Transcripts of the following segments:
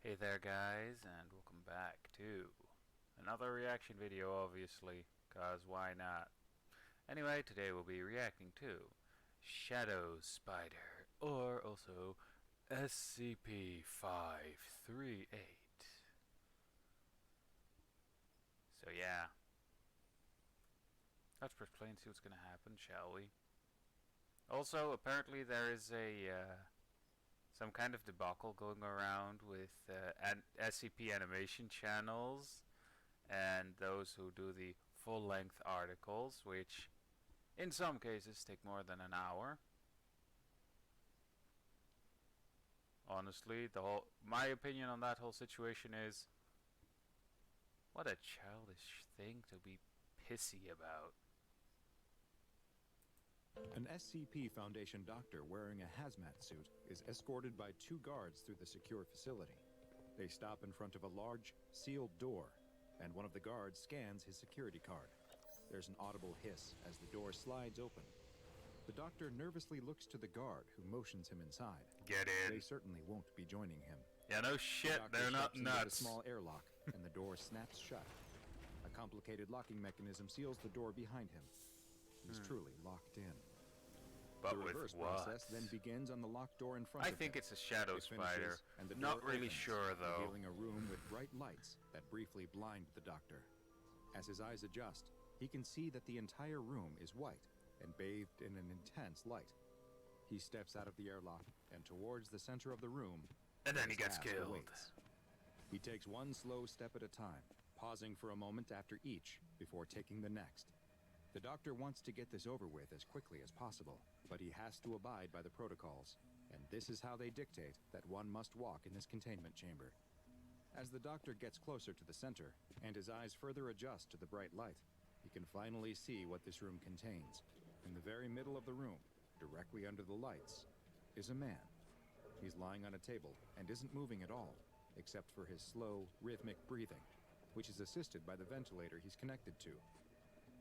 Hey there guys, and welcome back to another reaction video, obviously, cause why not? Anyway, today we'll be reacting to Shadow Spider, or also SCP-538. So yeah, let's press play and see what's gonna happen, shall we? Also, apparently there is a some kind of debacle going around with SCP animation channels and those who do the full-length articles, which in some cases take more than an hour. Honestly, my opinion on that whole situation is, what a childish thing to be pissy about. An SCP Foundation doctor wearing a hazmat suit is escorted by two guards through the secure facility. They stop in front of a large, sealed door, and one of the guards scans his security card. There's an audible hiss as the door slides open. The doctor nervously looks to the guard, who motions him inside. Get in. They certainly won't be joining him. Yeah, no shit, they're not nuts. A small airlock, and the door snaps shut. A complicated locking mechanism seals the door behind him. He's truly locked in. But the reverse with what? process then begins on the locked door in front I of him. think it's a shadow spider. And the Not door really opens, sure though. Revealing a room with bright lights that briefly blind the doctor. As his eyes adjust, he can see that the entire room is white and bathed in an intense light. He steps out of the airlock and towards the center of the room. And then he gets task killed. awaits. He takes one slow step at a time, pausing for a moment after each before taking the next. The doctor wants to get this over with as quickly as possible, but he has to abide by the protocols, and this is how they dictate that one must walk in this containment chamber. As the doctor gets closer to the center, and his eyes further adjust to the bright light, he can finally see what this room contains. In the very middle of the room, directly under the lights, is a man. He's lying on a table and isn't moving at all, except for his slow, rhythmic breathing, which is assisted by the ventilator he's connected to.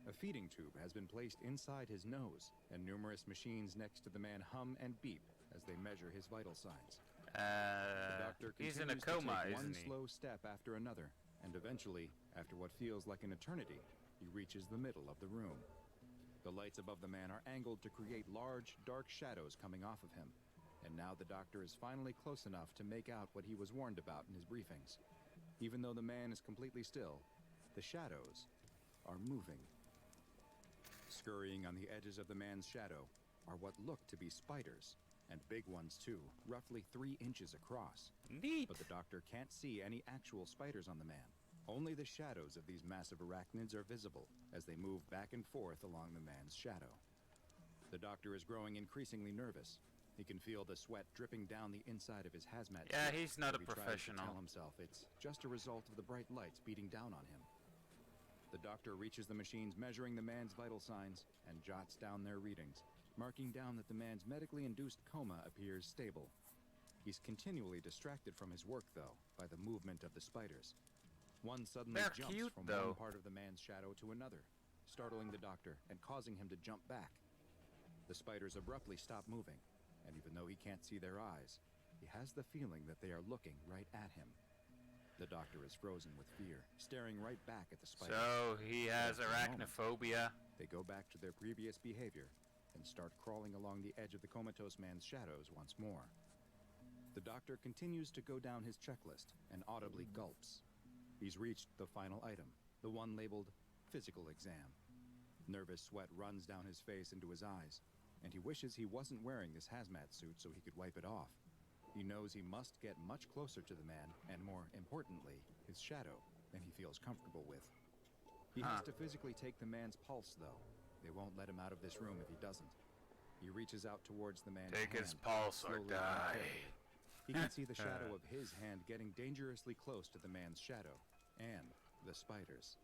A feeding tube has been placed inside his nose, and numerous machines next to the man hum and beep as they measure his vital signs. The doctor he's continues in a coma, to take one isn't he? slow step after another, and eventually, after what feels like an eternity, he reaches the middle of the room. The lights above the man are angled to create large, dark shadows coming off of him, and now the doctor is finally close enough to make out what he was warned about in his briefings. Even though the man is completely still, the shadows are moving. Scurrying on the edges of the man's shadow are what look to be spiders, and big ones too, roughly 3 inches across. Neat. But the doctor can't see any actual spiders on the man. Only the shadows of these massive arachnids are visible as they move back and forth along the man's shadow. The doctor is growing increasingly nervous. He can feel the sweat dripping down the inside of his hazmat Yeah, suit, he's not but a he tries to professional. tell himself it's just a result of the bright lights beating down on him. The doctor reaches the machines measuring the man's vital signs and jots down their readings, marking down that the man's medically induced coma appears stable. He's continually distracted from his work, though, by the movement of the spiders. One suddenly They're jumps cute, from though. one part of the man's shadow to another, startling the doctor and causing him to jump back. The spiders abruptly stop moving, and even though he can't see their eyes, he has the feeling that they are looking right at him. The doctor is frozen with fear, staring right back at the spiders. So he has arachnophobia. They go back to their previous behavior and start crawling along the edge of the comatose man's shadows once more. The doctor continues to go down his checklist and audibly gulps. He's reached the final item, the one labeled physical exam. Nervous sweat runs down his face into his eyes, and he wishes he wasn't wearing this hazmat suit so he could wipe it off. He knows he must get much closer to the man, and more importantly, his shadow, than he feels comfortable with. He has to physically take the man's pulse, though. They won't let him out of this room if he doesn't. He reaches out towards the man's hand. Take his pulse or slowly die. and carefully. He can see the shadow of his hand getting dangerously close to the man's shadow, and the spiders.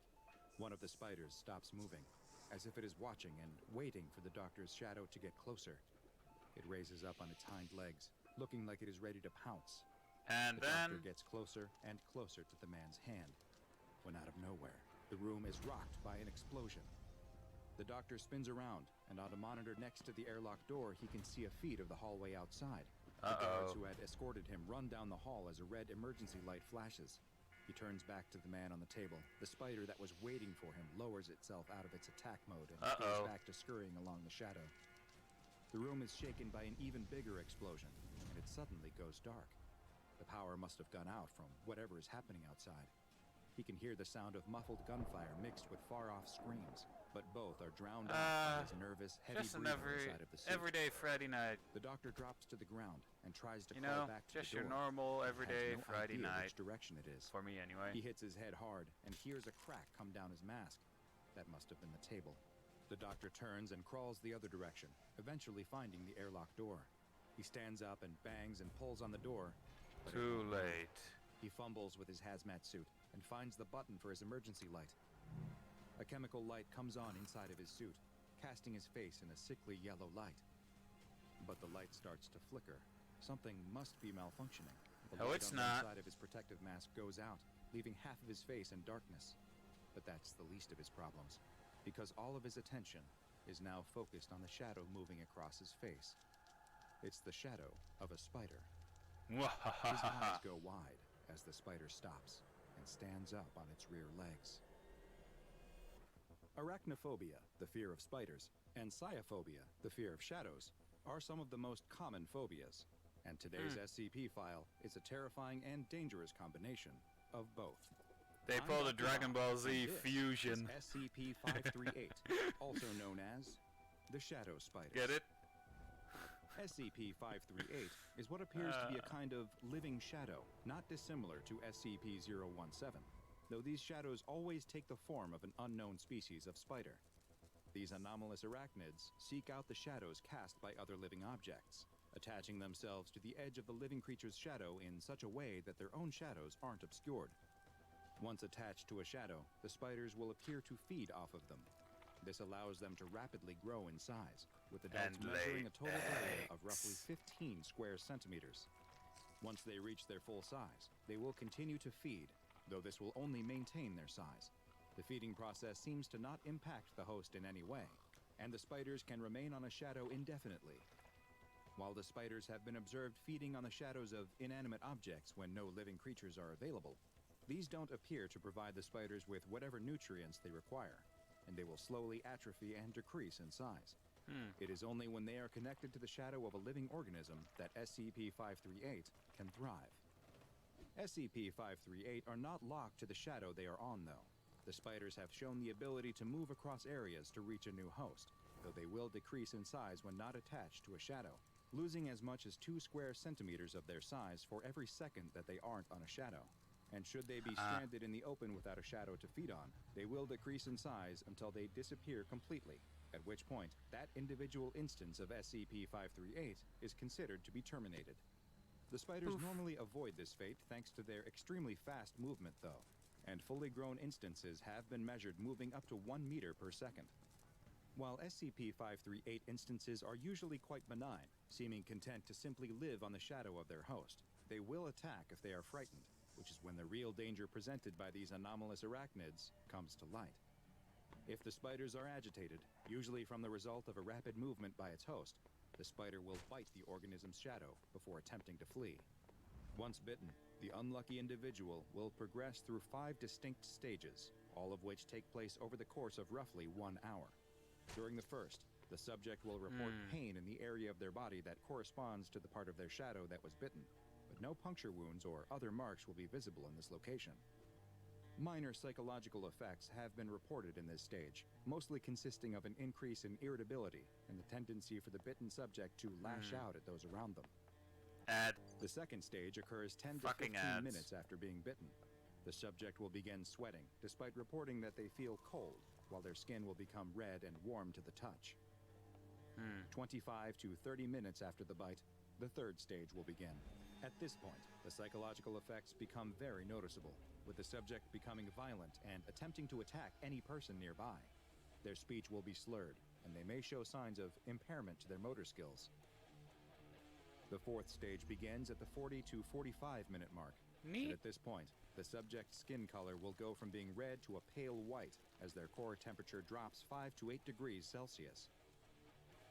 One of the spiders stops moving, as if it is watching and waiting for the doctor's shadow to get closer. It raises up on its hind legs, looking like it is ready to pounce. And The doctor then gets closer and closer to the man's hand, when out of nowhere, the room is rocked by an explosion. The doctor spins around, and on a monitor next to the airlock door, he can see a feed of the hallway outside. The guards Uh-oh. who had escorted him run down the hall as a red emergency light flashes. He turns back to the man on the table. The spider that was waiting for him lowers itself out of its attack mode and goes back to scurrying along the shadow. The room is shaken by an even bigger explosion, and it suddenly goes dark. The power must have gone out from whatever is happening outside. He can hear the sound of muffled gunfire mixed with far-off screams, but both are drowned out by his nervous, heavy Just an breathing inside of the suit. everyday Friday night. The doctor drops to the ground and tries to You crawl know, back to just the your door. normal He everyday has no Friday idea night. which direction it is. For me, anyway. He hits his head hard and hears a crack come down his mask. That must have been the table. The doctor turns and crawls the other direction, eventually finding the airlock door. He stands up and bangs and pulls on the door. But it Too won't move. late. He fumbles with his hazmat suit and finds the button for his emergency light. A chemical light comes on inside of his suit, casting his face in a sickly yellow light. But the light starts to flicker. Something must be malfunctioning. The No, light it's on not. one side of his protective mask goes out, leaving half of his face in darkness. But that's the least of his problems, because all of his attention is now focused on the shadow moving across his face. It's the shadow of a spider. His eyes go wide as the spider stops and stands up on its rear legs. Arachnophobia, the fear of spiders, and sciophobia, the fear of shadows, are some of the most common phobias. And today's SCP file is a terrifying and dangerous combination of both. They I'm pulled a Dr. Dragon Ball Bob, Z and this fusion. is SCP-538, also known as the Shadow Spiders. Get it? SCP-538 is what appears to be a kind of living shadow, not dissimilar to SCP-017, though these shadows always take the form of an unknown species of spider. These anomalous arachnids seek out the shadows cast by other living objects, attaching themselves to the edge of the living creature's shadow in such a way that their own shadows aren't obscured. Once attached to a shadow, the spiders will appear to feed off of them. This allows them to rapidly grow in size, with adults And measuring lay a total area of roughly eggs. 15 square centimeters. Once they reach their full size, they will continue to feed, though this will only maintain their size. The feeding process seems to not impact the host in any way, and the spiders can remain on a shadow indefinitely. While the spiders have been observed feeding on the shadows of inanimate objects when no living creatures are available, these don't appear to provide the spiders with whatever nutrients they require, and they will slowly atrophy and decrease in size. It is only when they are connected to the shadow of a living organism that SCP-538 can thrive. SCP-538 are not locked to the shadow they are on, though. The spiders have shown the ability to move across areas to reach a new host, though they will decrease in size when not attached to a shadow, losing as much as 2 square centimeters of their size for every second that they aren't on a shadow. And should they be stranded in the open without a shadow to feed on, they will decrease in size until they disappear completely, at which point that individual instance of SCP-538 is considered to be terminated. The spiders normally avoid this fate thanks to their extremely fast movement, though, and fully grown instances have been measured moving up to 1 meter per second. While SCP-538 instances are usually quite benign, seeming content to simply live on the shadow of their host, they will attack if they are frightened, which is when the real danger presented by these anomalous arachnids comes to light. If the spiders are agitated, usually from the result of a rapid movement by its host, the spider will bite the organism's shadow before attempting to flee. Once bitten, the unlucky individual will progress through 5 distinct stages, all of which take place over the course of roughly 1 hour. During the first, the subject will report pain in the area of their body that corresponds to the part of their shadow that was bitten, but no puncture wounds or other marks will be visible in this location. Minor psychological effects have been reported in this stage, mostly consisting of an increase in irritability and the tendency for the bitten subject to lash out at those around them. Ad. The second stage occurs 10 to Fucking 15 ads. minutes after being bitten. The subject will begin sweating, despite reporting that they feel cold, while their skin will become red and warm to the touch. 25 to 30 minutes after the bite, the third stage will begin. At this point, the psychological effects become very noticeable, with the subject becoming violent and attempting to attack any person nearby. Their speech will be slurred, and they may show signs of impairment to their motor skills. The fourth stage begins at the 40 to 45-minute mark. And at this point, the subject's skin color will go from being red to a pale white as their core temperature drops 5 to 8 degrees Celsius.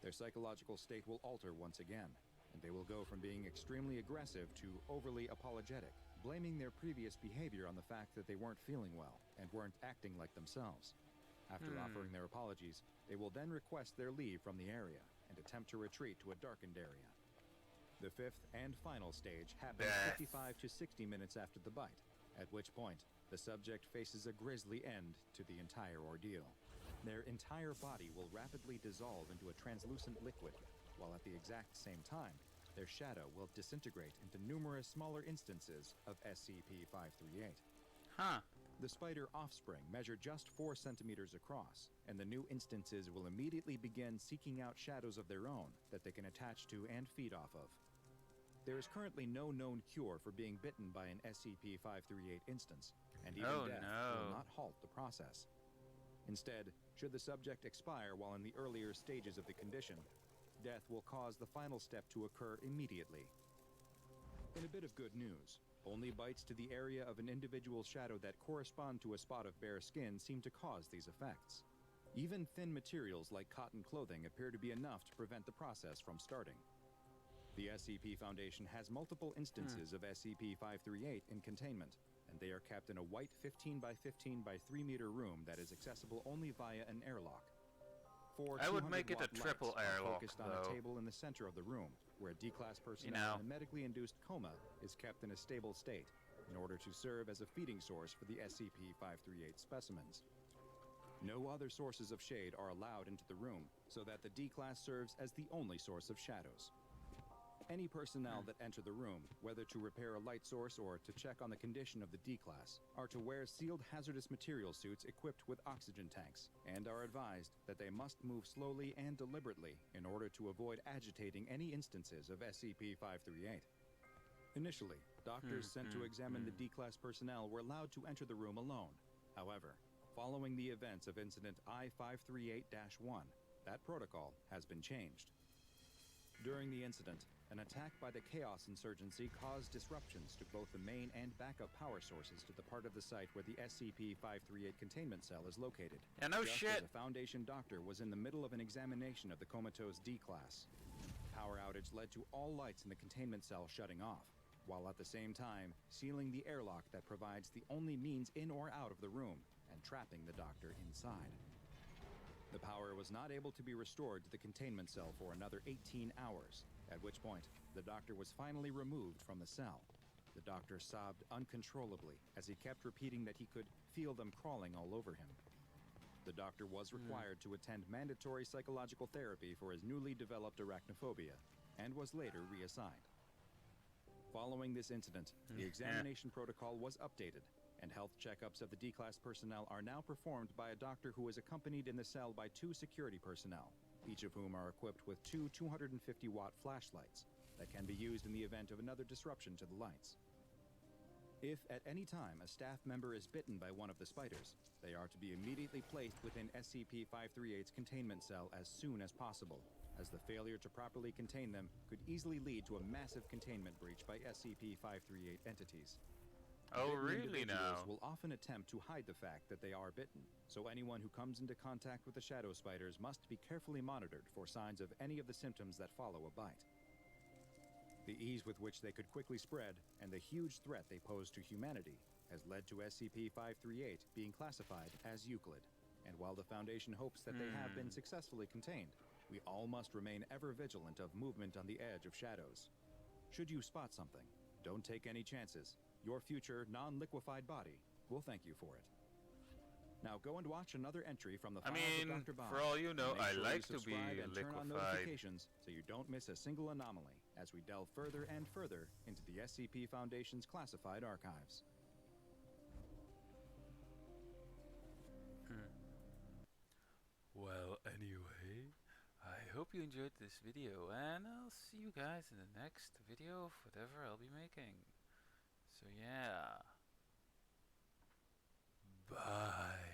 Their psychological state will alter once again. and they will go from being extremely aggressive to overly apologetic, blaming their previous behavior on the fact that they weren't feeling well and weren't acting like themselves. After offering their apologies, they will then request their leave from the area and attempt to retreat to a darkened area. The fifth and final stage happens 55 to 60 minutes after the bite, at which point the subject faces a grisly end to the entire ordeal. Their entire body will rapidly dissolve into a translucent liquid, while at the exact same time, their shadow will disintegrate into numerous smaller instances of SCP-538. Huh. The spider offspring measure just 4 centimeters across, and the new instances will immediately begin seeking out shadows of their own that they can attach to and feed off of. There is currently no known cure for being bitten by an SCP-538 instance, and even death will not halt the process. Instead, should the subject expire while in the earlier stages of the condition, death will cause the final step to occur immediately. In a bit of good news, only bites to the area of an individual's shadow that correspond to a spot of bare skin seem to cause these effects. Even thin materials like cotton clothing appear to be enough to prevent the process from starting. The SCP Foundation has multiple instances of SCP-538 in containment, and they are kept in a white 15 by 15 by 3 meter room that is accessible only via an airlock. I would make it a triple airlock, focused on a table in the center of the room, where D-class personnel in a medically induced coma is kept in a stable state in order to serve as a feeding source for the SCP-538 specimens. No other sources of shade are allowed into the room, so that the D-class serves as the only source of shadows. Any personnel that enter the room, whether to repair a light source or to check on the condition of the D-class, are to wear sealed hazardous material suits equipped with oxygen tanks, and are advised that they must move slowly and deliberately in order to avoid agitating any instances of SCP-538. Initially, doctors sent to examine the D-class personnel were allowed to enter the room alone. However, following the events of Incident I-538-1, that protocol has been changed. During the incident, an attack by the Chaos Insurgency caused disruptions to both the main and backup power sources to the part of the site where the SCP-538 containment cell is located. Yeah, no just shit. As a Foundation doctor was in the middle of an examination of the comatose D-class. Power outage led to all lights in the containment cell shutting off, while at the same time sealing the airlock that provides the only means in or out of the room and trapping the doctor inside. The power was not able to be restored to the containment cell for another 18 hours, at which point the doctor was finally removed from the cell. The doctor sobbed uncontrollably as he kept repeating that he could feel them crawling all over him. The doctor was required to attend mandatory psychological therapy for his newly developed arachnophobia, and was later reassigned. Following this incident, the examination protocol was updated, and health checkups of the D-class personnel are now performed by a doctor who is accompanied in the cell by 2 security personnel, each of whom are equipped with 2 250-watt flashlights that can be used in the event of another disruption to the lights. If at any time a staff member is bitten by one of the spiders, they are to be immediately placed within SCP-538's containment cell as soon as possible, as the failure to properly contain them could easily lead to a massive containment breach by SCP-538 entities. Oh, Bitten really individuals now? will often attempt to hide the fact that they are bitten, so anyone who comes into contact with the shadow spiders must be carefully monitored for signs of any of the symptoms that follow a bite. The ease with which they could quickly spread, and the huge threat they pose to humanity, has led to SCP-538 being classified as Euclid. And while the Foundation hopes that they have been successfully contained, we all must remain ever vigilant of movement on the edge of shadows. Should you spot something, don't take any chances. Your future non-liquefied body will thank you for it. Now go and watch another entry from the files of Dr. Bond. for all you know, Make I sure like you to be subscribe and turn on liquefied. notifications so you don't miss a single anomaly as we delve further and further into the SCP Foundation's classified archives. Well, anyway, I hope you enjoyed this video, and I'll see you guys in the next video of whatever I'll be making. So yeah, bye.